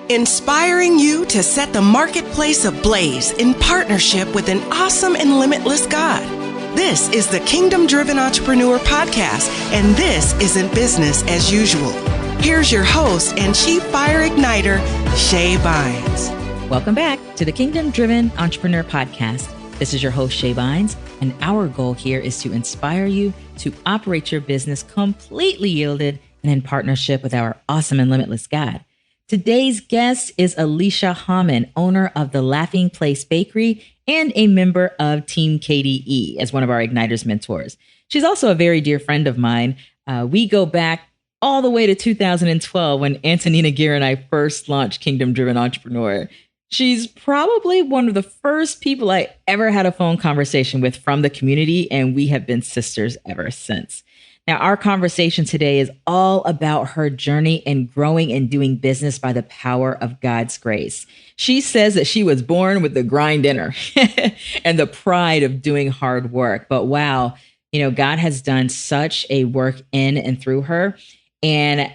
inspiring you to set the marketplace ablaze in partnership with an awesome and limitless God. This is the Kingdom Driven Entrepreneur Podcast, and this isn't business as usual. Here's your host and Chief Fire Igniter, Shay Bynes. Welcome back to the Kingdom Driven Entrepreneur Podcast. This is your host, Shay Bynes, and our goal here is to inspire you to operate your business completely yielded and in partnership with our awesome and limitless God. Today's guest is Alicia Hommon, owner of the Laughing Place Bakery and a member of Team KDE as one of our Igniters mentors. She's also a very dear friend of mine. We go back all the way to 2012 when Antonina Gear and I first launched Kingdom Driven Entrepreneur. She's probably one of the first people I ever had a phone conversation with from the community, and we have been sisters ever since. Now, our conversation today is all about her journey in growing and doing business by the power of God's grace. She says that she was born with the grind in her and the pride of doing hard work. But wow, God has done such a work in and through her. And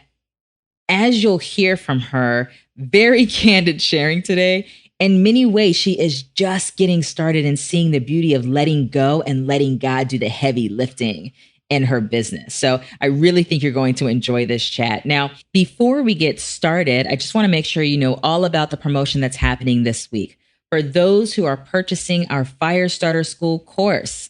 as you'll hear from her, very candid sharing today, in many ways, she is just getting started and seeing the beauty of letting go and letting God do the heavy lifting in her business. So I really think you're going to enjoy this chat. Now, before we get started, I just want to make sure you know all about the promotion that's happening this week. For those who are purchasing our Firestarter School course,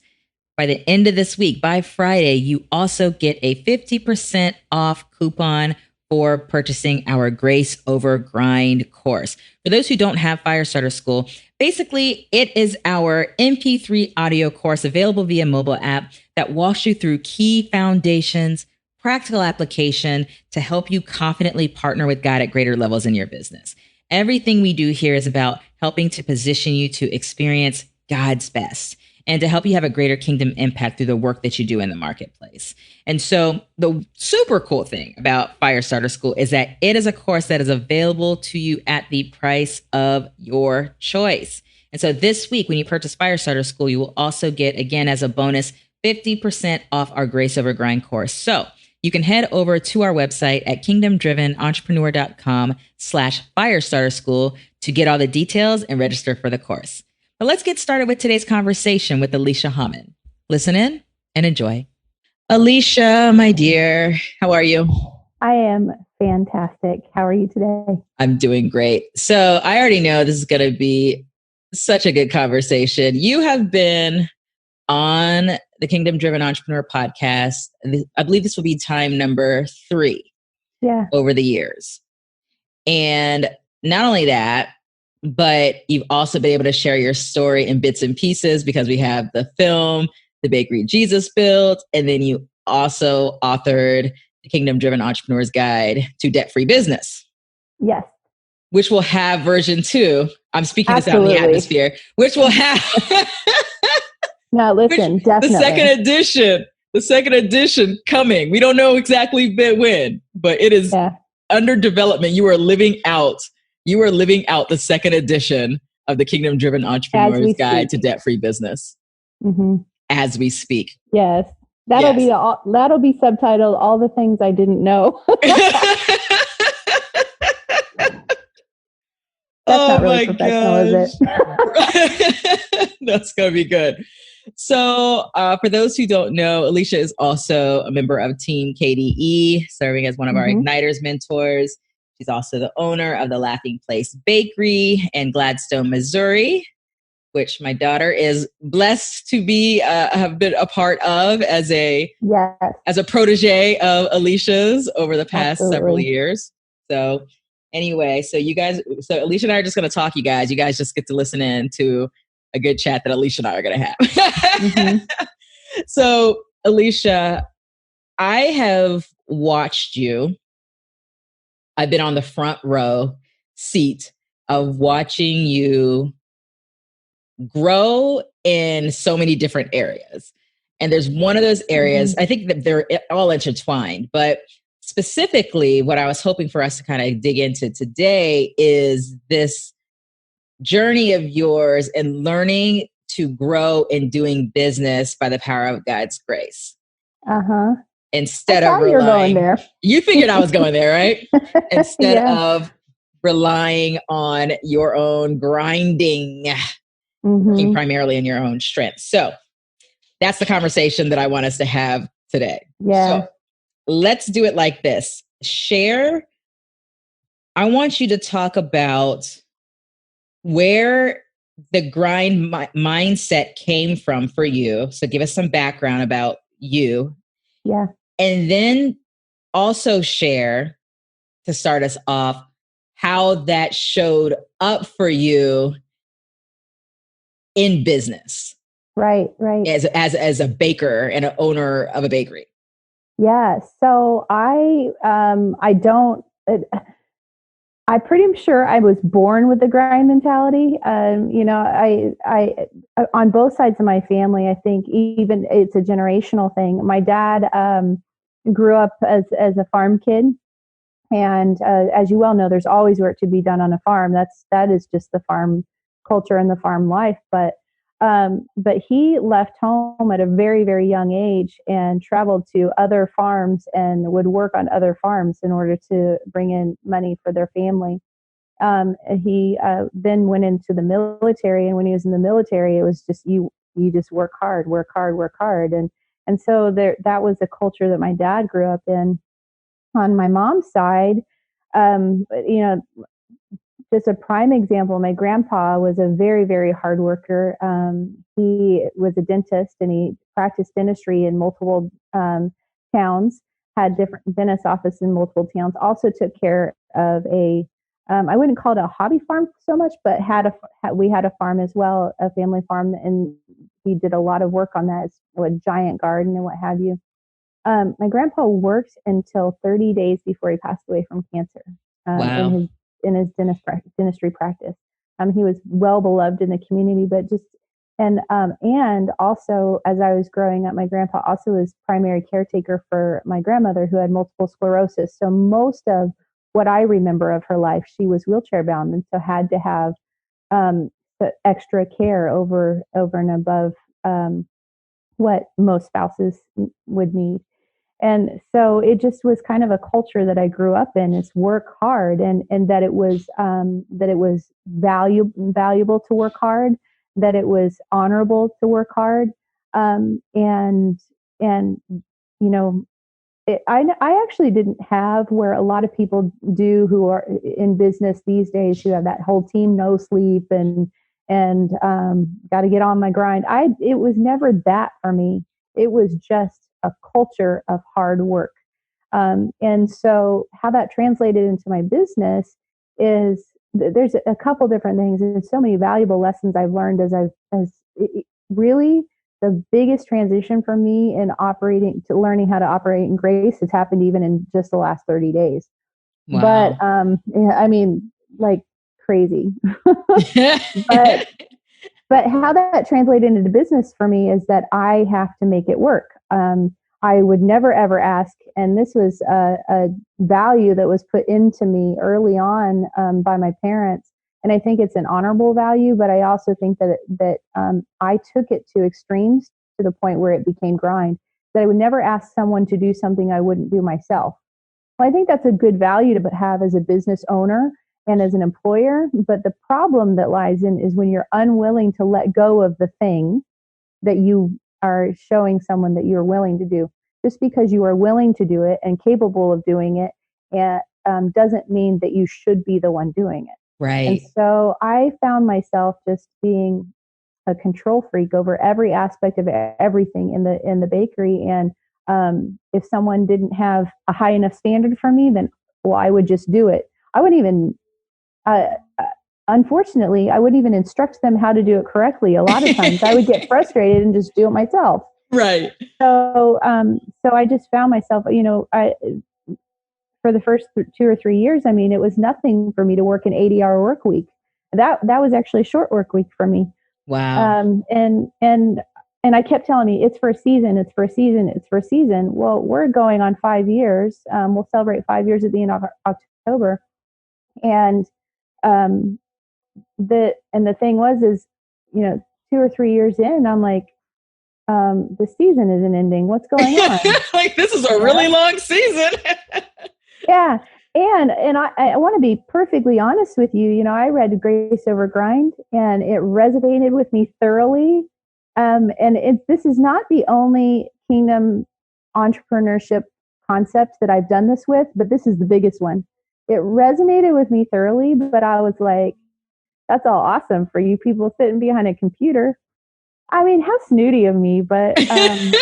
by the end of this week, by Friday, you also get a 50% off coupon for purchasing our Grace Over Grind course. For those who don't have Firestarter School, basically it is our MP3 audio course available via mobile app that walks you through key foundations, practical application to help you confidently partner with God at greater levels in your business. Everything we do here is about helping to position you to experience God's best and to help you have a greater kingdom impact through the work that you do in the marketplace. And so the super cool thing about Firestarter School is that it is a course that is available to you at the price of your choice. And so this week, when you purchase Firestarter School, you will also get, again, as a bonus, 50% off our Grace Over Grind course. So you can head over to our website at kingdomdrivenentrepreneur.com/Firestarter School to get all the details and register for the course. But let's get started with today's conversation with Alicia Hommon. Listen in and enjoy. Alicia, my dear, how are you? I am fantastic. How are you today? I'm doing great. So I already know this is going to be such a good conversation. You have been on the Kingdom Driven Entrepreneur Podcast. I believe this will be time number 3 over the years. And not only that, but you've also been able to share your story in bits and pieces because we have the film, The Bakery Jesus Built, and then you also authored the Kingdom Driven Entrepreneur's Guide to Debt-Free Business. Yes. Which will have version 2. I'm speaking this out in the atmosphere, which will have... No, listen, definitely. The second edition coming. We don't know exactly when, but it is under development. You are living out the second edition of the Kingdom Driven Entrepreneur's Guide to Debt-Free Business as we speak. Yes. That'll be subtitled All the Things I Didn't Know. That's not really professional, is it? That's going to be good. So for those who don't know, Alicia is also a member of Team KDE, serving as one of our Igniters mentors. She's also the owner of the Laughing Place Bakery in Gladstone, Missouri, which my daughter is blessed to be have been a part of as a protege of Alicia's over the past several years. So anyway, so Alicia and I are just going to talk, you guys. You guys just get to listen in to a good chat that Alicia and I are going to have. So Alicia, I have watched you. I've been on the front row seat of watching you grow in so many different areas. And there's one of those areas, I think that they're all intertwined, but specifically what I was hoping for us to kind of dig into today is this journey of yours and learning to grow in doing business by the power of God's grace. Instead of relying, you're going there. You figured I was going there, right? Instead of relying on your own grinding, working primarily in your own strength. So that's the conversation that I want us to have today. Yeah. So let's do it like this. Share. I want you to talk about where the grind mindset came from for you. So give us some background about you. Yeah. And then also share, to start us off, how that showed up for you in business. Right. As a baker and an owner of a bakery. Yeah. So I'm pretty sure I was born with the grind mentality. I on both sides of my family, I think even it's a generational thing. My dad grew up as a farm kid, and as you well know, there's always work to be done on a farm. That is just the farm culture and the farm life. But he left home at a very, very young age and traveled to other farms and would work on other farms in order to bring in money for their family. He then went into the military, and when he was in the military, it was just you just work hard, and so that was the culture that my dad grew up in. On my mom's side, just a prime example, my grandpa was a very, very hard worker. He was a dentist and he practiced dentistry in multiple towns, had different dentist offices in multiple towns, also took care of I wouldn't call it a hobby farm so much, but we had a farm as well, a family farm, and he did a lot of work on that, a giant garden and what have you. My grandpa worked until 30 days before he passed away from cancer. Wow. In his dentistry practice. He was well beloved in the community, but and also as I was growing up, my grandpa also was primary caretaker for my grandmother who had multiple sclerosis. So most of what I remember of her life, she was wheelchair bound, and so had to have the extra care over and above what most spouses would need. And so it just was kind of a culture that I grew up in, is work hard, and that it was valuable to work hard, that it was honorable to work hard. And I actually didn't have where a lot of people do who are in business these days, who have that whole team no sleep and got to get on my grind. It was never that for me. It was just a culture of hard work. And so how that translated into my business is there's a couple different things. There's so many valuable lessons I've learned really the biggest transition for me in learning how to operate in grace has happened even in just the last 30 days. Wow. But I mean, like crazy. But how that translated into business for me is that I have to make it work. I would never, ever ask, and this was a value that was put into me early on by my parents. And I think it's an honorable value, but I also think that I took it to extremes to the point where it became grind, that I would never ask someone to do something I wouldn't do myself. Well, I think that's a good value to have as a business owner and as an employer. But the problem that lies in is when you're unwilling to let go of the thing that you are showing someone that you're willing to do. Just because you are willing to do it and capable of doing it, doesn't mean that you should be the one doing it. Right. And so I found myself just being a control freak over every aspect of everything in the bakery. And if someone didn't have a high enough standard for me, then I would just do it. I wouldn't even unfortunately, I wouldn't even instruct them how to do it correctly. A lot of times I would get frustrated and just do it myself. Right. So I just found myself, for the first 2 or 3 years, I mean, it was nothing for me to work an 80-hour work week. That was actually a short work week for me. Wow. And I kept telling me, it's for a season, it's for a season, it's for a season. Well, we're going on 5 years. We'll celebrate 5 years at the end of October. And the thing is, 2 or 3 years in, I'm like, the season isn't ending. What's going on? Like, this is a really long season. Yeah. And I want to be perfectly honest with you. You know, I read Grace Over Grind, and it resonated with me thoroughly. This is not the only kingdom entrepreneurship concept that I've done this with, but this is the biggest one. It resonated with me thoroughly, but I was like, that's all awesome for you people sitting behind a computer. I mean, how snooty of me, but I'm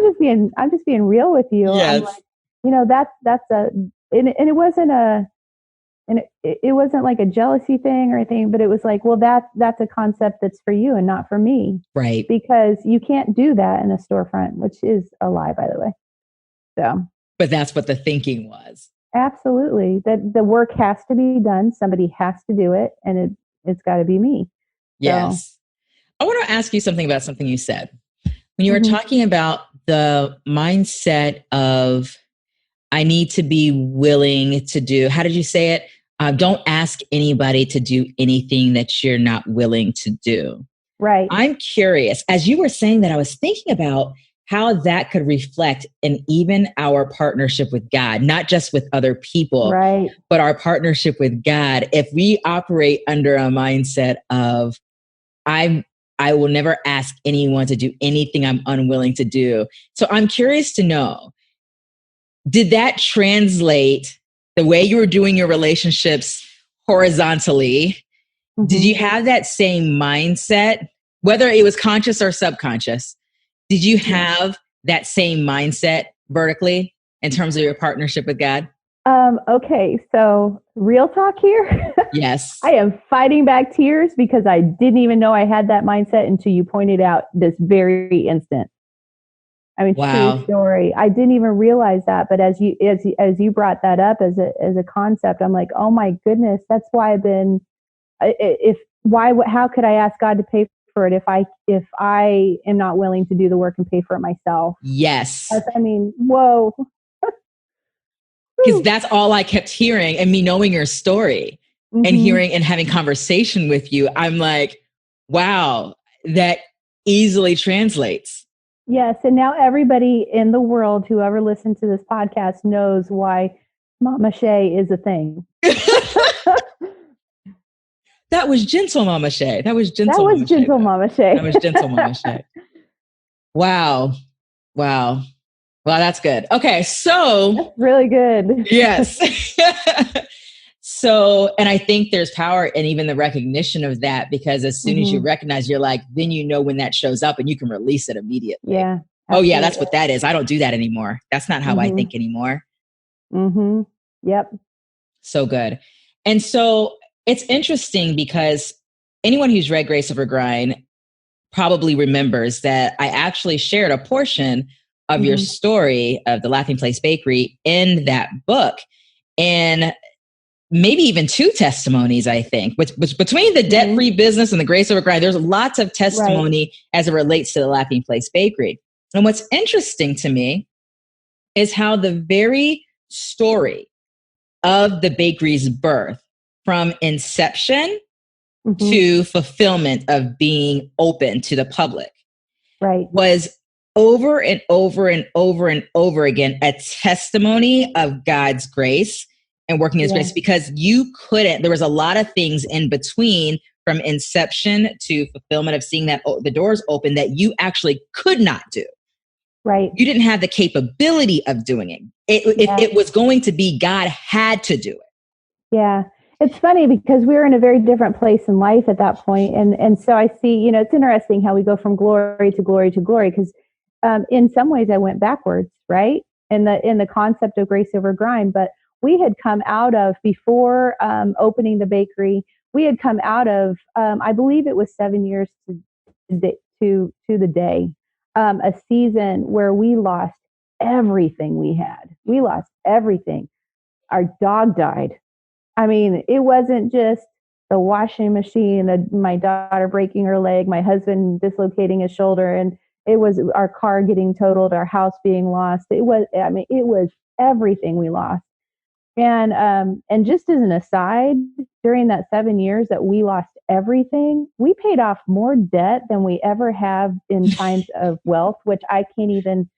just being real with you. Yes. I'm like, you know, it wasn't it wasn't like a jealousy thing or anything, but it was like, well, that's a concept that's for you and not for me. Right. Because you can't do that in a storefront, which is a lie, by the way. So, but that's what the thinking was. Absolutely. That the work has to be done. Somebody has to do it, and it's got to be me. Yes. So. I want to ask you something about something you said. When you were talking about the mindset of, I need to be willing to do, how did you say it? Don't ask anybody to do anything that you're not willing to do. Right. I'm curious, as you were saying that, I was thinking about how that could reflect in even our partnership with God, not just with other people, right, but our partnership with God. If we operate under a mindset of, I will never ask anyone to do anything I'm unwilling to do. So I'm curious to know, did that translate the way you were doing your relationships horizontally? Mm-hmm. Did you have that same mindset, whether it was conscious or subconscious? Did you have that same mindset vertically in terms of your partnership with God? Okay, so real talk here. Yes. I am fighting back tears because I didn't even know I had that mindset until you pointed out this very instant. I mean, wow. True story. I didn't even realize that, but as you brought that up as a concept, I'm like, oh my goodness, that's why I've been. How could I ask God to pay for it if I am not willing to do the work and pay for it myself? Yes. I mean, whoa. Because that's all I kept hearing, and me knowing your story and hearing and having conversation with you, I'm like, wow, that easily translates. Yes. And now everybody in the world, whoever listened to this podcast, knows why Mama Shay is a thing. That was gentle Mama Shay. That was gentle Mama Shay. That was gentle Mama Shay. Wow. Wow. Well, that's good. Okay, so that's really good. Yes. So, and I think there's power in even the recognition of that, because as soon as you recognize, you're like, then you know when that shows up and you can release it immediately. Yeah. Absolutely. Oh yeah, that's what that is. I don't do that anymore. That's not how I think anymore. Yep. So good. And so it's interesting because anyone who's read Grace Over Grind probably remembers that I actually shared a portion of your story of the Laughing Place Bakery in that book. And maybe even two testimonies, I think, which between the debt-free business and the Grace Over Grind, there's lots of testimony as it relates to the Laughing Place Bakery. And what's interesting to me is how the very story of the bakery's birth, from inception to fulfillment of being open to the public, was over and over and over and over again a testimony of God's grace and working His grace, because there was a lot of things in between, from inception to fulfillment of seeing that the doors open, that you actually could not do. Right. You didn't have the capability of doing it. If it was going to be, God had to do it. Yeah. It's funny because we were in a very different place in life at that point. And so I see, it's interesting how we go from glory to glory to glory, because in some ways I went backwards, right? In the concept of Grace Over Grind. But we had come out of, before opening the bakery, we had come out of, I believe it was 7 years to the day, a season where we lost everything we had. We lost everything. Our dog died. I mean, it wasn't just the washing machine, my daughter breaking her leg, my husband dislocating his shoulder, and it was our car getting totaled, our house being lost. It was everything we lost. And just as an aside, during that 7 years that we lost everything, we paid off more debt than we ever have in times of wealth, which I can't even,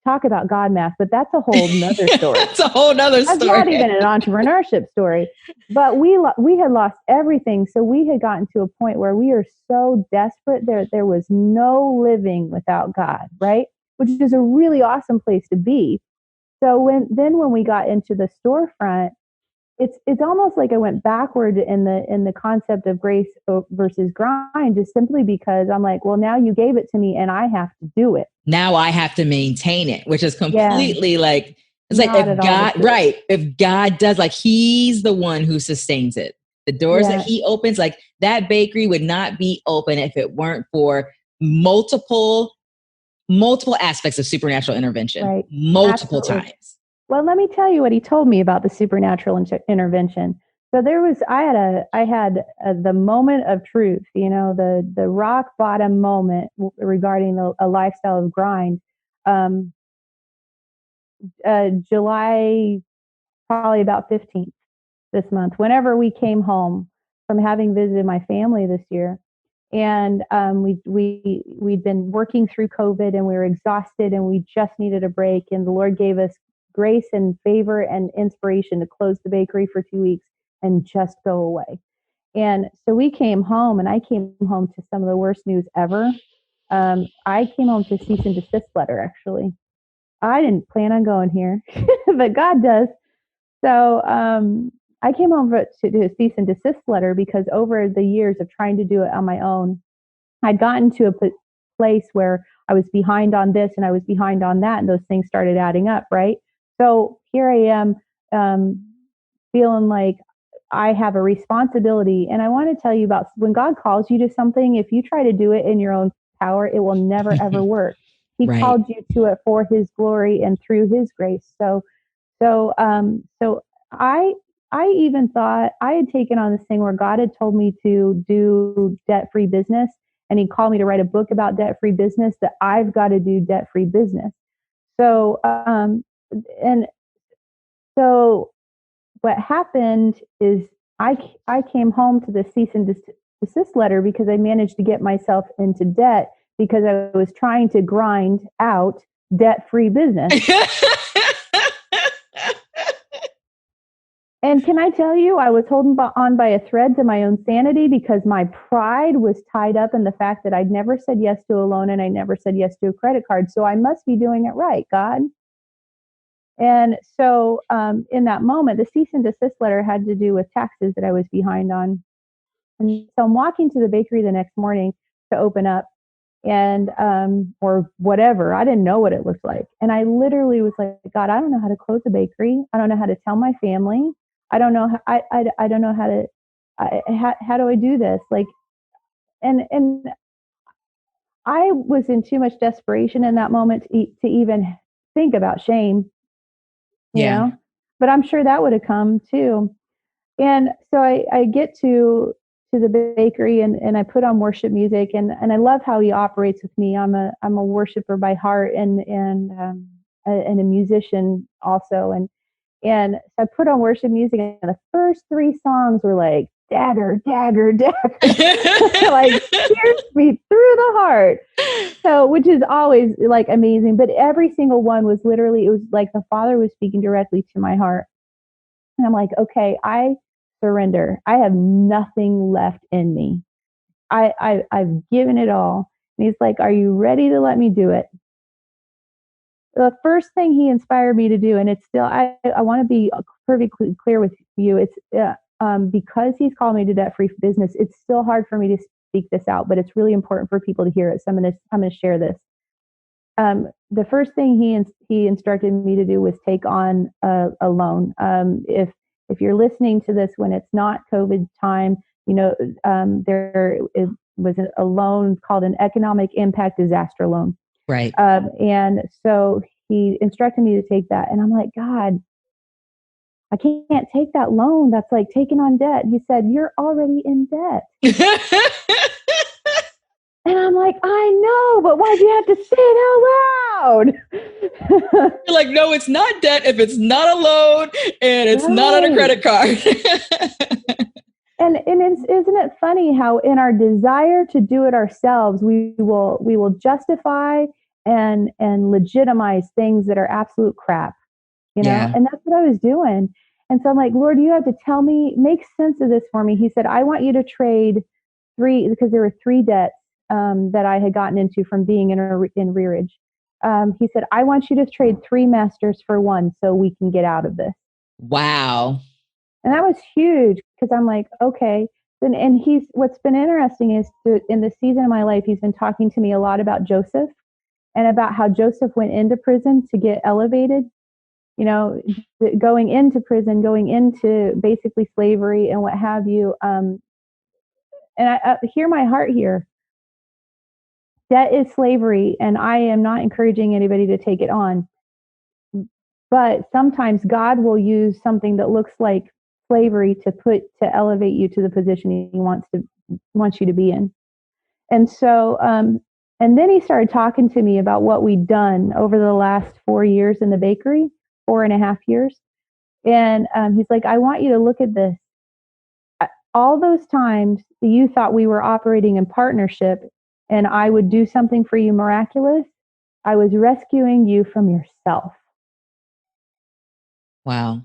talk about God math, but that's a whole nother story. That's a whole nother story. That's not even an entrepreneurship story. But we had lost everything. So we had gotten to a point where we are so desperate. There was no living without God, right? Which is a really awesome place to be. So when we got into the storefront, it's almost like I went backward in the concept of grace versus grind, just simply because I'm like, well, now you gave it to me and I have to do it. Now I have to maintain it, which is completely like, it's Not like at if all God, the truth. right. If God does, like, he's the one who sustains it. The doors that he opens, like that bakery would not be open if it weren't for multiple aspects of supernatural intervention, Right. multiple Absolutely. times. Well, let me tell you what he told me about the supernatural intervention. So I had the moment of truth, you know, the rock bottom moment regarding a lifestyle of grind. July, probably about 15th this month, whenever we came home from having visited my family this year. And we'd been working through COVID and we were exhausted and we just needed a break. And the Lord gave us grace and favor and inspiration to close the bakery for 2 weeks and just go away. And so we came home, and I came home to some of the worst news ever. I came home to a cease and desist letter, actually. I didn't plan on going here, but God does. So I came home to a cease and desist letter because over the years of trying to do it on my own, I'd gotten to a place where I was behind on this and I was behind on that, and those things started adding up, right? So here I am feeling like I have a responsibility. And I want to tell you about when God calls you to something, if you try to do it in your own power, it will never, ever work. He called you to it for his glory and through his grace. So I even thought I had taken on this thing where God had told me to do debt-free business, and he called me to write a book about debt-free business, that I've got to do debt-free business. So what happened is I came home to the cease and desist letter because I managed to get myself into debt because I was trying to grind out debt-free business. And can I tell you, I was holding on by a thread to my own sanity because my pride was tied up in the fact that I'd never said yes to a loan and I never said yes to a credit card. So I must be doing it right, God. And so in that moment, the cease and desist letter had to do with taxes that I was behind on. And so I'm walking to the bakery the next morning to open up and or whatever. I didn't know what it looked like. And I literally was like, God, I don't know how to close a bakery. I don't know how to tell my family. I don't know. I don't know how to. How do I do this? Like, and I was in too much desperation in that moment to even think about shame. You know, but I'm sure that would have come too. And so I get to the bakery and I put on worship music and I love how he operates with me. I'm a worshiper by heart and a musician also. And so I put on worship music and the first 3 songs were like dagger, dagger, dagger, like pierced me through the heart. So, which is always like amazing, but every single one was literally, it was like the Father was speaking directly to my heart. And I'm like, okay, I surrender. I have nothing left in me. I've given it all. And he's like, are you ready to let me do it? The first thing he inspired me to do, and it's still, I want to be perfectly clear with you. It's because he's called me to debt-free business. It's still hard for me to speak this out, but it's really important for people to hear it. So I'm going to share this. The first thing he instructed me to do was take on a loan. If you're listening to this when it's not COVID time, you know, there was a loan called an economic impact disaster loan. Right. And so he instructed me to take that. And I'm like, God, I can't take that loan. That's like taking on debt. He said, you're already in debt. And I'm like, I know, but why'd you have to say it out loud? You're like, no, it's not debt if it's not a loan and it's not on a credit card. And isn't it funny how in our desire to do it ourselves, we will justify and legitimize things that are absolute crap, you know? Yeah. And that's what I was doing. And so I'm like, Lord, you have to tell me, make sense of this for me. He said, I want you to trade three, because there were three debts that I had gotten into from being in rearage. He said, I want you to trade three masters for one so we can get out of this. Wow. And that was huge, because I'm like, okay. And what's been interesting is in this season of my life, he's been talking to me a lot about Joseph and about how Joseph went into prison to get elevated, you know, going into prison, going into basically slavery and what have you. And I hear my heart here. Debt is slavery, and I am not encouraging anybody to take it on. But sometimes God will use something that looks like slavery to elevate you to the position he wants you to be in. And so, and then he started talking to me about what we'd done over the last 4 years in the bakery, 4.5 years. And he's like, I want you to look at this. All those times you thought we were operating in partnership and I would do something for you miraculous, I was rescuing you from yourself. Wow.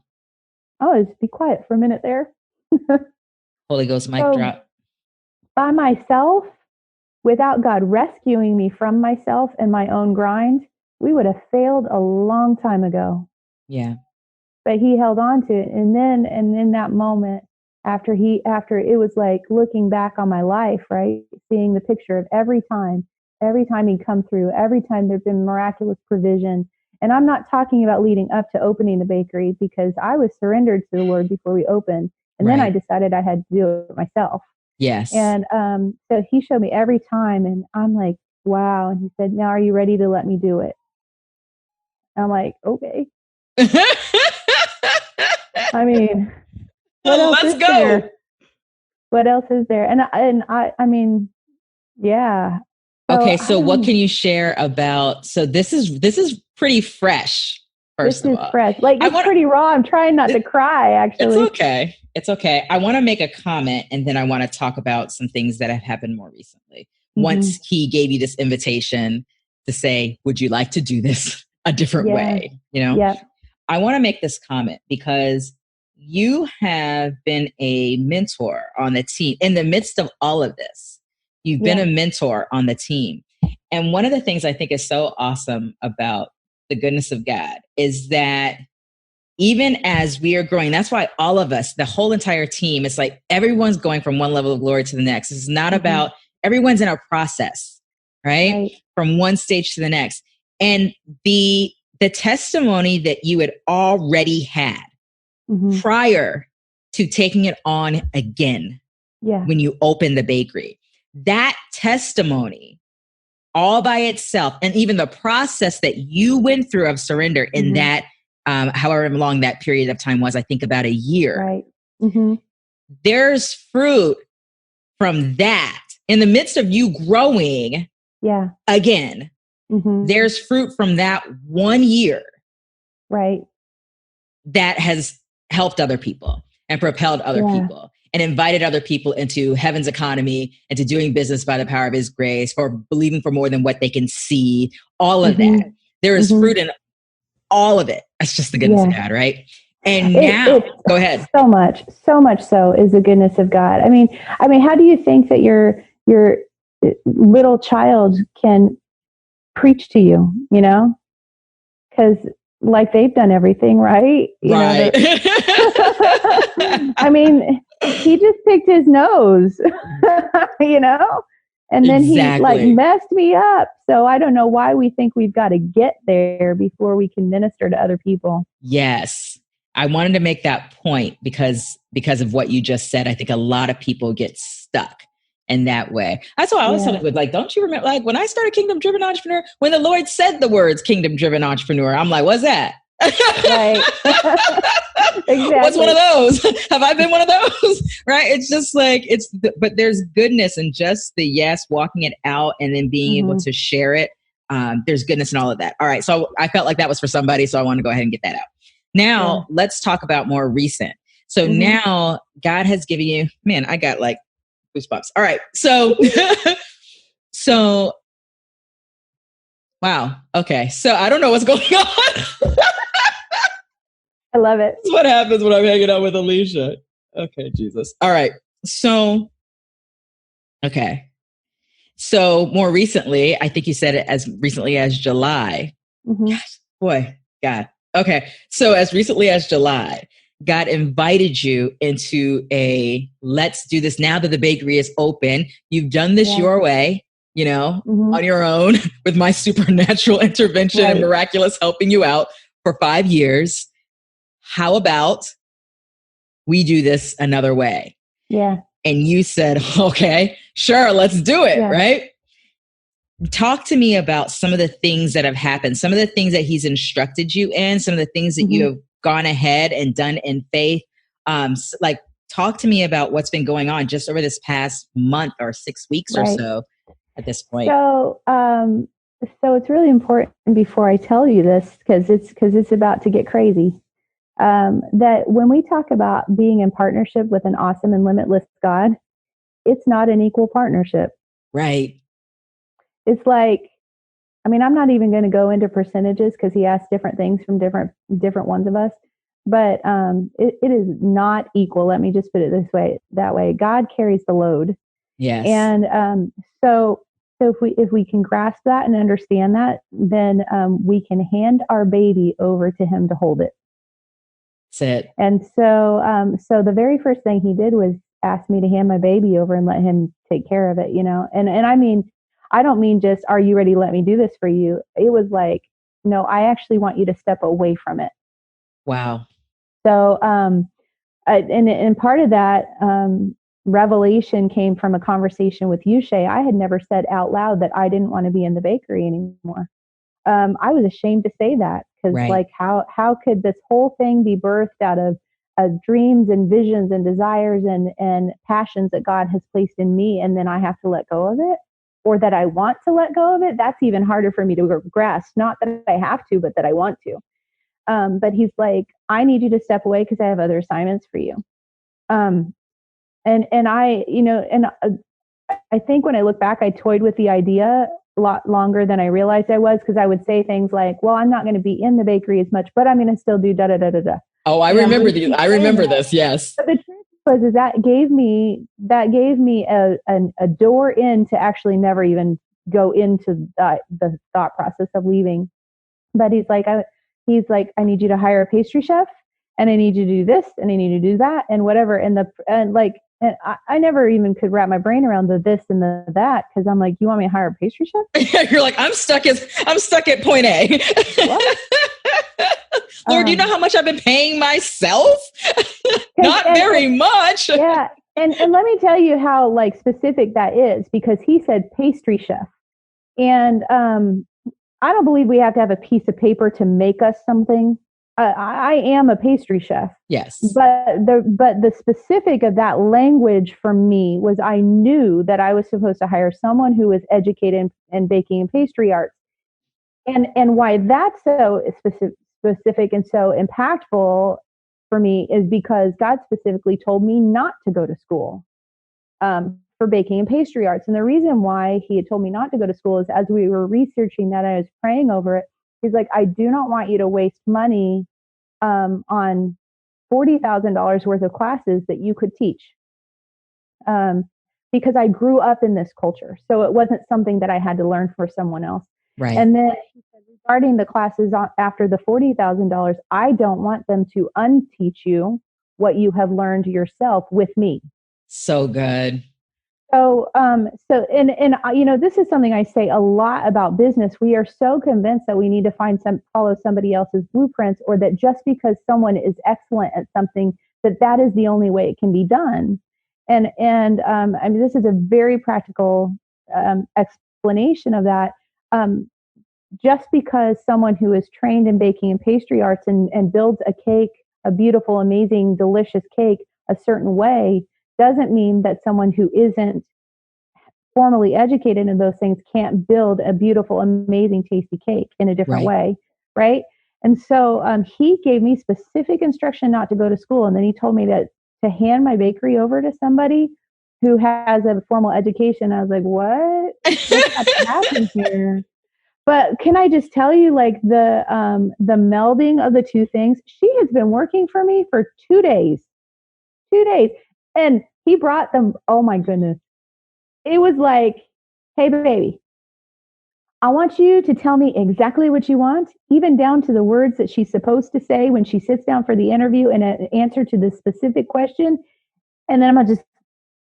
Oh, just be quiet for a minute there. Holy Ghost mic drop. By myself, without God rescuing me from myself and my own grind, we would have failed a long time ago. Yeah. But he held on to it. And in that moment, after it was like looking back on my life, right? Seeing the picture of every time he'd come through, every time there'd been miraculous provision. And I'm not talking about leading up to opening the bakery, because I was surrendered to the Lord before we opened. And then I decided I had to do it myself. Yes. And so he showed me every time, and I'm like, wow. And he said, now are you ready to let me do it? I'm like, okay. I mean, what else is there? What else is there? And I mean, yeah. Okay, so what can you share about? So this is pretty fresh. First of all, fresh. Like it's pretty raw. I'm trying not to cry. Actually, it's okay. It's okay. I want to make a comment, and then I want to talk about some things that have happened more recently. Mm-hmm. Once he gave you this invitation to say, "Would you like to do this a different way?" You know, I want to make this comment because you have been a mentor on the team in the midst of all of this. You've been a mentor on the team. And one of the things I think is so awesome about the goodness of God is that even as we are growing, that's why all of us, the whole entire team, it's like everyone's going from one level of glory to the next. It's not about, everyone's in a process, right? From one stage to the next. And the testimony that you had already had prior to taking it on again when you opened the bakery, that testimony all by itself, and even the process that you went through of surrender in that, however long that period of time was, I think about a year. There's fruit from that in the midst of you growing again. There's fruit from that 1 year that has helped other people and propelled other people and invited other people into heaven's economy, into doing business by the power of his grace, for believing for more than what they can see, all of that. There is fruit in all of it. That's just the goodness of God, right? And now, go ahead. So much so is the goodness of God. I mean, how do you think that your little child can preach to you, you know? Because like they've done everything, right? You know, I mean, he just picked his nose, you know, and then he like messed me up. So I don't know why we think we've got to get there before we can minister to other people. Yes. I wanted to make that point because of what you just said. I think a lot of people get stuck in that way. That's why I always tell people, like, don't you remember, like when I started Kingdom Driven Entrepreneur, when the Lord said the words Kingdom Driven Entrepreneur, I'm like, what's that? Exactly. What's one of those? Have I been one of those? Right? It's just like, but there's goodness in just the walking it out and then being able to share it. There's goodness in all of that. All right. So I felt like that was for somebody. So I want to go ahead and get that out. Now let's talk about more recent. So now God has given you, man, I got like goosebumps. All right. So, so Wow. Okay. So I don't know what's going on. I love it. That's what happens when I'm hanging out with Alicia. Okay, Jesus. All right. So, okay. So more recently, I think you said it as recently as July. Mm-hmm. Gosh, boy, God. Okay. So as recently as July, God invited you into a let's do this now that the bakery is open. You've done this your way, on your own with my supernatural intervention and miraculous helping you out for 5 years. How about we do this another way? Yeah. And you said, okay, sure, let's do it. Right. Talk to me about some of the things that have happened, some of the things that he's instructed you in, some of the things that you have gone ahead and done in faith. Talk to me about what's been going on just over this past month or 6 weeks or so at this point. So it's really important before I tell you this, because it's about to get crazy. That when we talk about being in partnership with an awesome and limitless God, it's not an equal partnership. Right. It's like, I mean, I'm not even going to go into percentages because he asked different things from different ones of us, but it is not equal. Let me just put it that way. God carries the load. Yes. And so if we can grasp that and understand that, then we can hand our baby over to him to hold it. That's it. And so the very first thing he did was ask me to hand my baby over and let him take care of it, and I mean, I don't mean just, are you ready? Let me do this for you. It was like, no, I actually want you to step away from it. Wow. So, and part of that revelation came from a conversation with you, Shay. I had never said out loud that I didn't want to be in the bakery anymore. I was ashamed to say that because like, how could this whole thing be birthed out of dreams and visions and desires and passions that God has placed in me, and then I have to let go of it? Or that I want to let go of it, that's even harder for me to grasp. Not that I have to, but that I want to. But he's like, I need you to step away because I have other assignments for you. And I, I think when I look back, I toyed with the idea a lot longer than I realized I was, because I would say things like, well, I'm not going to be in the bakery as much, but I'm going to still do da da da da da. Oh, I remember this. Yes. But the truth was that gave me a door in to actually never even go into the thought process of leaving. But he's like, I need you to hire a pastry chef, and I need you to do this, and I need you to do that, and whatever. And I never even could wrap my brain around the this and the that, because I'm like, you want me to hire a pastry chef? You're like, I'm stuck at point A. What? Lord, do you know how much I've been paying myself? Not very much. Yeah. And let me tell you how like specific that is, because he said pastry chef. And I don't believe we have to have a piece of paper to make us something. I am a pastry chef. Yes. But the specific of that language for me was, I knew that I was supposed to hire someone who was educated in baking and pastry arts. And why that's so specific and so impactful for me is because God specifically told me not to go to school for baking and pastry arts. And the reason why he had told me not to go to school is, as we were researching that, I was praying over it. He's like, I do not want you to waste money on $40,000 worth of classes that you could teach. Because I grew up in this culture. So it wasn't something that I had to learn for someone else. Right. And then regarding the classes after the $40,000, I don't want them to unteach you what you have learned yourself with me. So good. So, this is something I say a lot about business. We are so convinced that we need to follow somebody else's blueprints, or that just because someone is excellent at something, that is the only way it can be done. And this is a very practical explanation of that. Just because someone who is trained in baking and pastry arts and builds a cake, a beautiful, amazing, delicious cake a certain way, doesn't mean that someone who isn't formally educated in those things can't build a beautiful, amazing, tasty cake in a different way, right? And so he gave me specific instruction not to go to school, and then he told me to hand my bakery over to somebody who has a formal education. I was like, what? What's happening here? But can I just tell you, like the melding of the two things, she has been working for me for 2 days, 2 days. And he brought them. Oh my goodness. It was like, hey, baby, I want you to tell me exactly what you want, even down to the words that she's supposed to say when she sits down for the interview and an answer to the specific question. And then I'm going to just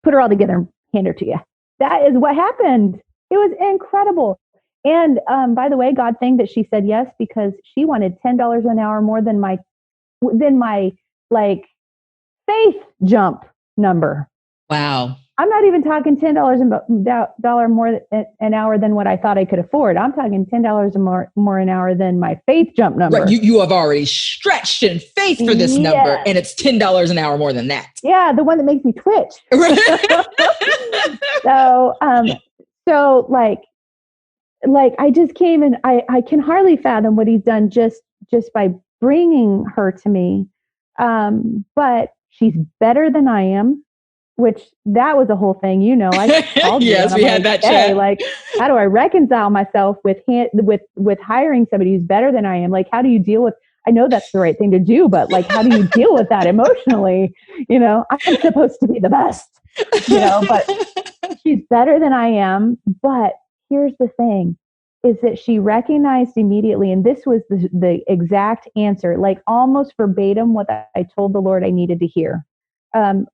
put her all together and hand her to you. That is what happened. It was incredible. And by the way, God thanked that she said yes, because she wanted $10 an hour more than my like faith jump number. Wow. I'm not even talking $10 more an hour than what I thought I could afford. I'm talking $10 more an hour than my faith jump number. Right. You have already stretched in faith for this number, and it's $10 an hour more than that. Yeah, the one that makes me twitch. So like I just came and I can hardly fathom what he's done just by bringing her to me. But she's better than I am. Which that was a whole thing, I called yes, we had that chat. Like, how do I reconcile myself with hiring somebody who's better than I am? Like, how do you deal with? I know that's the right thing to do, but like, how do you deal with that emotionally? I'm supposed to be the best, but she's better than I am. But here's the thing: is that she recognized immediately, and this was the exact answer, like almost verbatim what I told the Lord I needed to hear.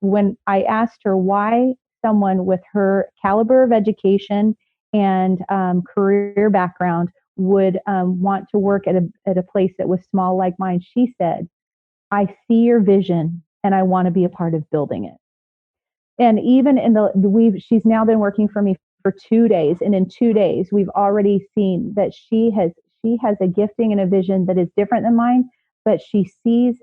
When I asked her why someone with her caliber of education and career background would want to work at a place that was small like mine, she said, "I see your vision and I want to be a part of building it." And even she's now been working for me for 2 days, and in 2 days we've already seen that she has a gifting and a vision that is different than mine, but she sees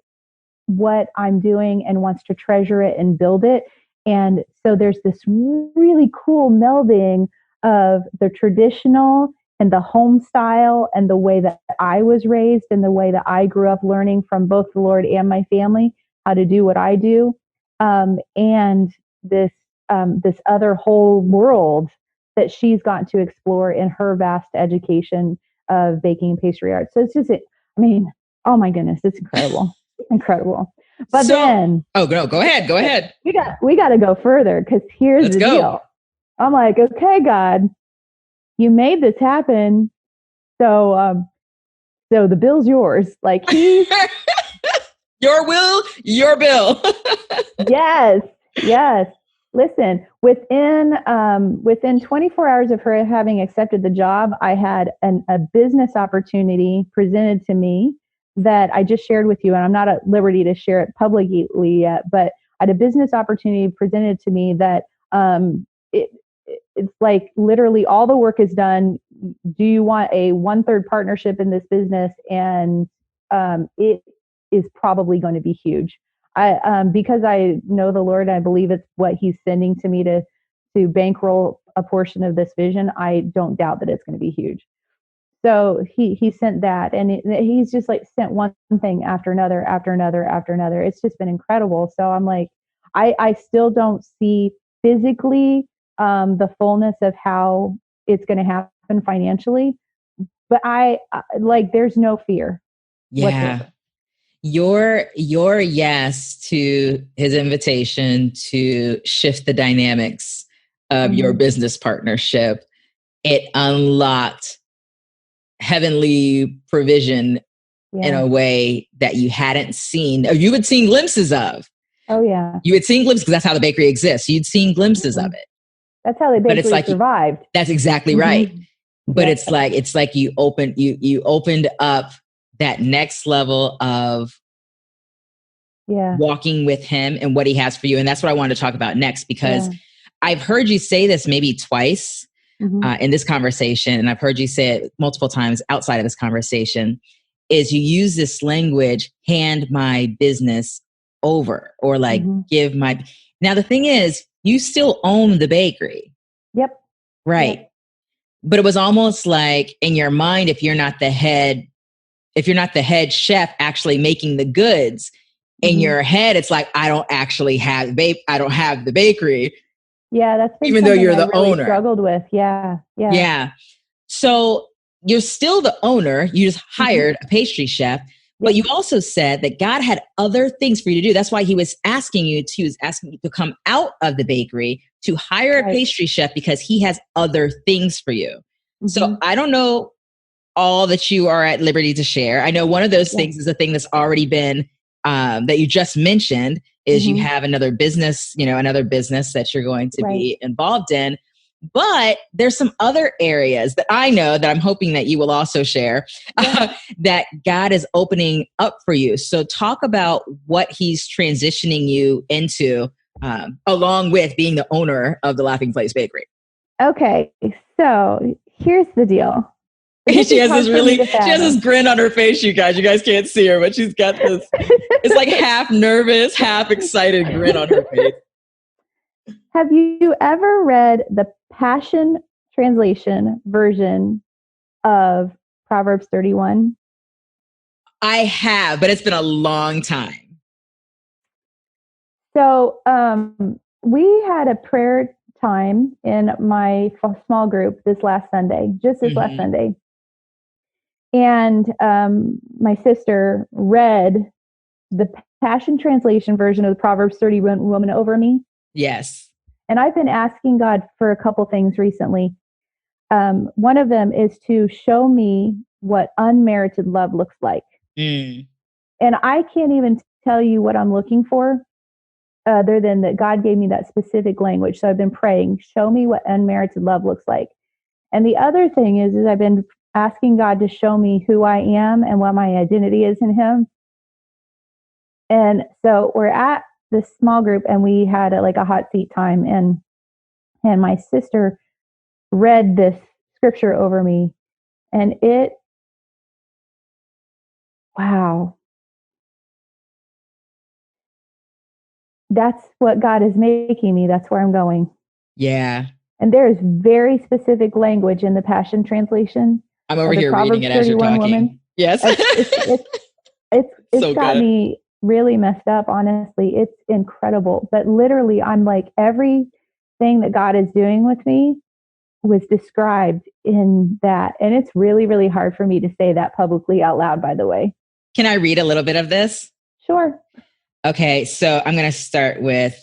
what I'm doing and wants to treasure it and build it. And so there's this really cool melding of the traditional and the home style and the way that I was raised and the way that I grew up learning from both the Lord and my family how to do what I do. And this other whole world that she's gotten to explore in her vast education of baking and pastry arts. So it's just, oh my goodness, it's incredible. Incredible. But then go ahead. We got to go further, because here's the deal. I'm like, okay, God, you made this happen. So the bill's yours. Like, he's your will, your bill. Yes. Listen, within 24 hours of her having accepted the job, I had a business opportunity presented to me that I just shared with you, and I'm not at liberty to share it publicly yet, but I had a business opportunity presented to me that it's like literally all the work is done. Do you want a 1/3 partnership in this business? And it is probably going to be huge. Because I know the Lord, I believe it's what He's sending to me to bankroll a portion of this vision. I don't doubt that it's going to be huge. So he sent that, and he's just like sent one thing after another, after another, after another. It's just been incredible. So I'm like, I still don't see physically the fullness of how it's going to happen financially, but I like, there's no fear. Yeah. Whatsoever. Your yes to his invitation to shift the dynamics of your business partnership, it unlocked heavenly provision in a way that you hadn't seen, or you had seen glimpses of. Oh yeah. You had seen glimpses, because that's how the bakery exists. You'd seen glimpses of it. That's how the bakery survived. That's exactly right. But it's like you opened up that next level of walking with him and what he has for you. And that's what I wanted to talk about next, because I've heard you say this maybe twice in this conversation, and I've heard you say it multiple times outside of this conversation, is you use this language, hand my business over, or like give my... Now, the thing is, you still own the bakery. Yep. Right. Yep. But it was almost like in your mind, if you're not the head chef actually making the goods, in your head, it's like, I don't actually have I don't have the bakery. Yeah, that's even though you're the owner. Struggled with, yeah. So you're still the owner. You just hired a pastry chef, but you also said that God had other things for you to do. That's why he was asking you to come out of the bakery to hire a pastry chef, because he has other things for you. So I don't know all that you are at liberty to share. I know one of those things is a thing that's already been, that you just mentioned, is you have another business that you're going to be involved in. But there's some other areas that I know that I'm hoping that you will also share that God is opening up for you. So talk about what he's transitioning you into, along with being the owner of the Laughing Place Bakery. Okay, so here's the deal. She has this grin on her face, you guys. You guys can't see her, but she's got this, it's like half nervous, half excited grin on her face. Have you ever read the Passion Translation version of Proverbs 31? I have, but it's been a long time. So we had a prayer time in my small group this last Sunday. And my sister read the Passion Translation version of the Proverbs 31 woman over me. Yes. And I've been asking God for a couple things recently. One of them is to show me what unmerited love looks like. And I can't even tell you what I'm looking for, other than that God gave me that specific language. So I've been praying, show me what unmerited love looks like. And the other thing is I've been asking God to show me who I am and what my identity is in him. And so we're at this small group and we had a hot seat time, and my sister read this scripture over me, and wow. That's what God is making me. That's where I'm going. Yeah. And there is very specific language in the Passion Translation. I'm over here reading it as you're talking. Woman. Yes. It's so got me really messed up, honestly. It's incredible. But literally, I'm like, everything that God is doing with me was described in that. And it's really, really hard for me to say that publicly out loud, by the way. Can I read a little bit of this? Sure. Okay, so I'm going to start with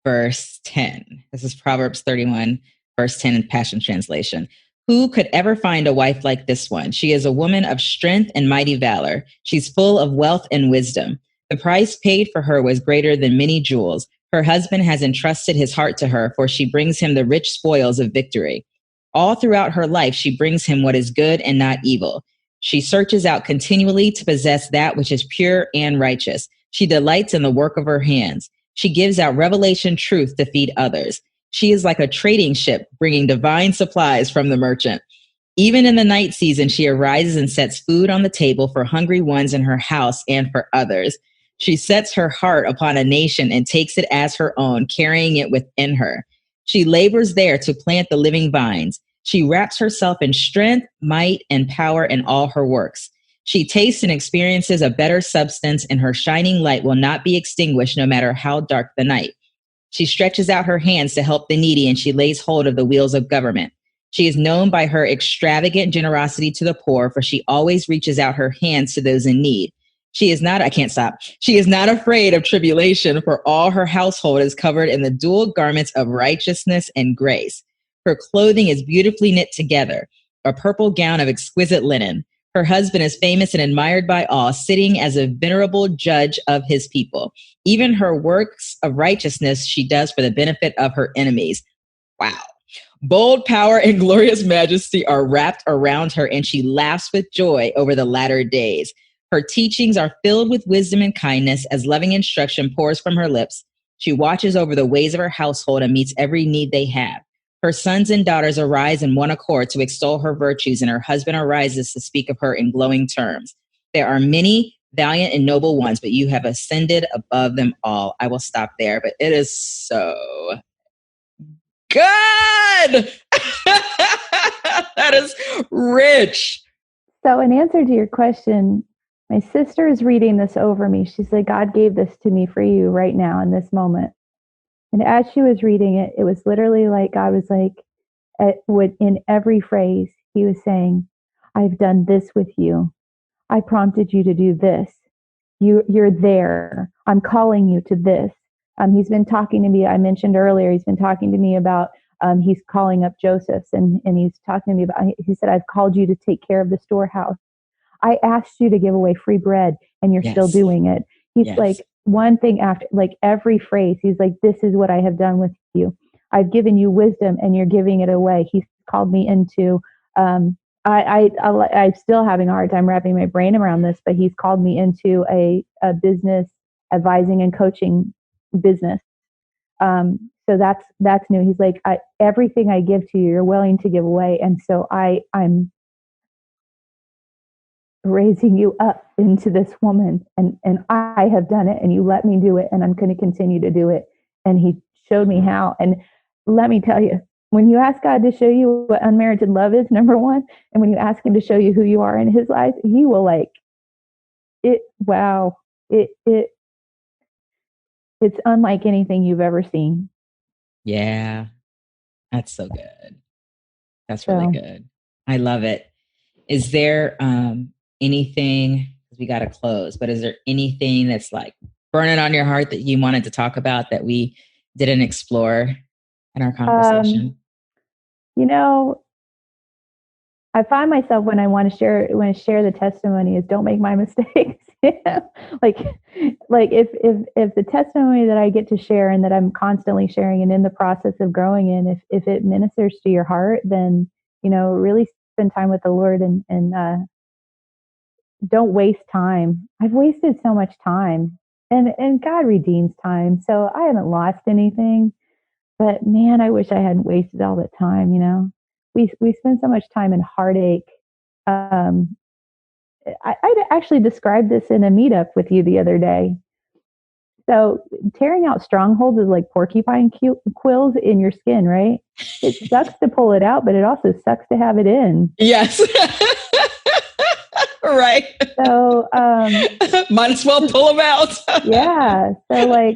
verse 10. This is Proverbs 31, verse 10 in Passion Translation. Who could ever find a wife like this one? She is a woman of strength and mighty valor. She's full of wealth and wisdom. The price paid for her was greater than many jewels. Her husband has entrusted his heart to her, for she brings him the rich spoils of victory. All throughout her life, she brings him what is good and not evil. She searches out continually to possess that which is pure and righteous. She delights in the work of her hands. She gives out revelation truth to feed others. She is like a trading ship bringing divine supplies from the merchant. Even in the night season, she arises and sets food on the table for hungry ones in her house and for others. She sets her heart upon a nation and takes it as her own, carrying it within her. She labors there to plant the living vines. She wraps herself in strength, might, and power in all her works. She tastes and experiences a better substance, and her shining light will not be extinguished no matter how dark the night. She stretches out her hands to help the needy, and she lays hold of the wheels of government. She is known by her extravagant generosity to the poor, for she always reaches out her hands to those in need. She is not afraid of tribulation, for all her household is covered in the dual garments of righteousness and grace. Her clothing is beautifully knit together, a purple gown of exquisite linen. Her husband is famous and admired by all, sitting as a venerable judge of his people. Even her works of righteousness she does for the benefit of her enemies. Wow. Bold power and glorious majesty are wrapped around her, and she laughs with joy over the latter days. Her teachings are filled with wisdom and kindness as loving instruction pours from her lips. She watches over the ways of her household and meets every need they have. Her sons and daughters arise in one accord to extol her virtues, and her husband arises to speak of her in glowing terms. There are many valiant and noble ones, but you have ascended above them all. I will stop there, but it is so good. That is rich. So in answer to your question, my sister is reading this over me. She said, God gave this to me for you right now in this moment. And as she was reading it, it was literally like God was like, in every phrase, he was saying, I've done this with you. I prompted you to do this. You're there. I'm calling you to this. He's been talking to me. I mentioned earlier, he's been talking to me about, he's calling up Joseph's and he's talking to me about, he said, I've called you to take care of the storehouse. I asked you to give away free bread and you're still doing it. He's like, one thing after, like every phrase, he's like, this is what I have done with you. I've given you wisdom and you're giving it away. He's called me into, I'm still having a hard time wrapping my brain around this, but he's called me into a business advising and coaching business. So that's new. He's like, everything I give to you, you're willing to give away. And so I'm raising you up into this woman and I have done it and you let me do it and I'm going to continue to do it. And he showed me how. And let me tell you, when you ask God to show you what unmerited love is, number one, and when you ask him to show you who you are in his life, he will like it. Wow. It's unlike anything you've ever seen. Yeah. That's so good. That's really good. I love it. Is there anything, we got to close, but is there anything that's like burning on your heart that you wanted to talk about that we didn't explore in our conversation? I find myself when I want to share the testimony is don't make my mistakes. like if the testimony that I get to share and that I'm constantly sharing and in the process of growing in, if it ministers to your heart, then really spend time with the Lord and don't waste time. I've wasted so much time, and God redeems time, so I haven't lost anything. But man, I wish I hadn't wasted all that time. We spend so much time in heartache. I actually described this in a meetup with you the other day. So tearing out strongholds is like porcupine quills in your skin, right? It sucks to pull it out, but it also sucks to have it in. Yes. Right. So might as well pull them out. Yeah. So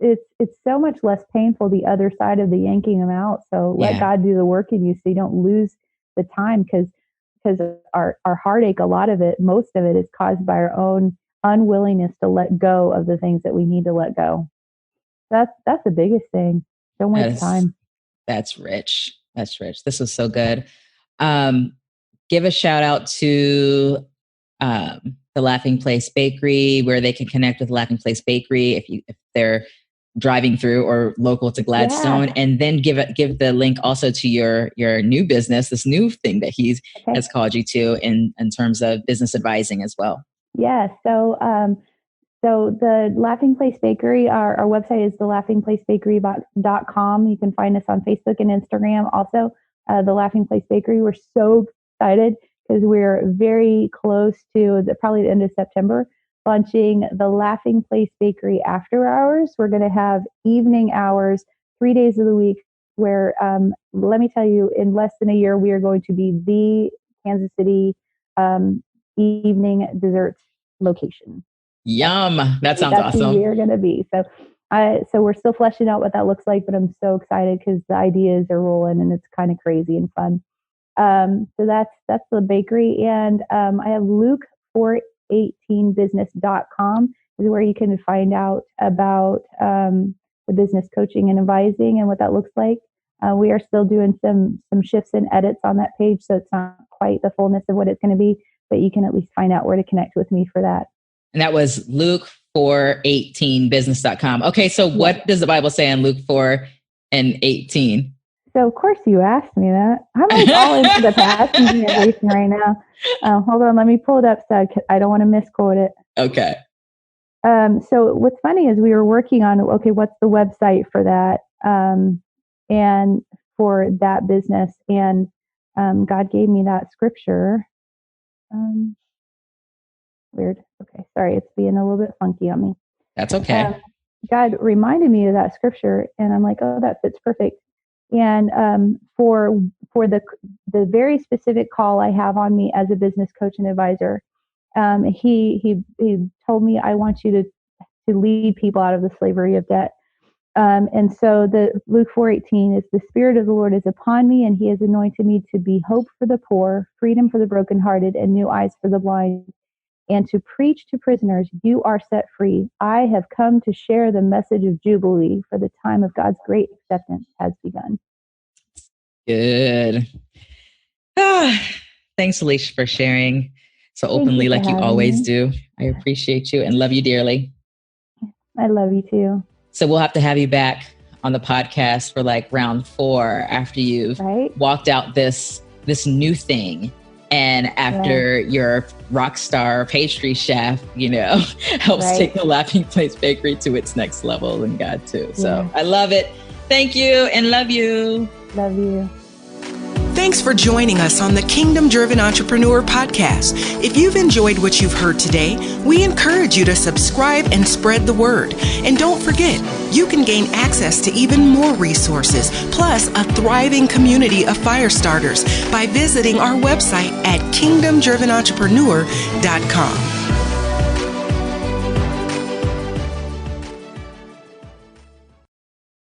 it's so much less painful the other side of the yanking them out. So let God do the work in you so you don't lose the time because our heartache, a lot of it, most of it is caused by our own unwillingness to let go of the things that we need to let go. That's the biggest thing. Don't waste time. That's rich. That's rich. This was so good. Give a shout out to the Laughing Place Bakery, where they can connect with Laughing Place Bakery if they're driving through or local to Gladstone, and then give the link also to your new business, this new thing that he has called you to in terms of business advising as well. Yeah. So the Laughing Place Bakery, our website is thelaughingplacebakery.com. You can find us on Facebook and Instagram. Also, the Laughing Place Bakery. We're so excited because we're very close to probably the end of September launching the Laughing Place Bakery after hours. We're going to have evening hours, 3 days of the week, where let me tell you, in less than a year, we are going to be the Kansas City evening desserts location. Yum. That sounds awesome. That's who we're going to be. So we're still fleshing out what that looks like, but I'm so excited because the ideas are rolling and it's kind of crazy and fun. So that's the bakery. And I have Luke418business.com is where you can find out about the business coaching and advising and what that looks like. We are still doing some shifts and edits on that page, so it's not quite the fullness of what it's going to be, but you can at least find out where to connect with me for that. And that was Luke418business.com. Okay, so what does the Bible say on Luke 4:18? So, of course, you asked me that. I'm like all into the passage generation right now. Hold on, let me pull it up so I don't want to misquote it. Okay. So what's funny is we were working on, what's the website for that and for that business? And God gave me that scripture. Weird. Okay, sorry, it's being a little bit funky on me. That's okay. God reminded me of that scripture, and I'm like, oh, that fits perfect. And for the very specific call I have on me as a business coach and advisor, he told me, I want you to lead people out of the slavery of debt. And so the Luke 4:18 is, the Spirit of the Lord is upon me, and he has anointed me to be hope for the poor, freedom for the brokenhearted, and new eyes for the blind, and to preach to prisoners, you are set free. I have come to share the message of Jubilee, for the time of God's great acceptance has begun. Good. Thanks, Alicia, for sharing so openly like you always do. I appreciate you and love you dearly. I love you too. So we'll have to have you back on the podcast for like round 4 after you've walked out this new thing. And after your rock star pastry chef, helps take the Laughing Place Bakery to its next level in God too. So I love it. Thank you and love you. Love you. Thanks for joining us on the Kingdom Driven Entrepreneur Podcast. If you've enjoyed what you've heard today, we encourage you to subscribe and spread the word. And don't forget, you can gain access to even more resources, plus a thriving community of fire starters by visiting our website at kingdomdrivenentrepreneur.com.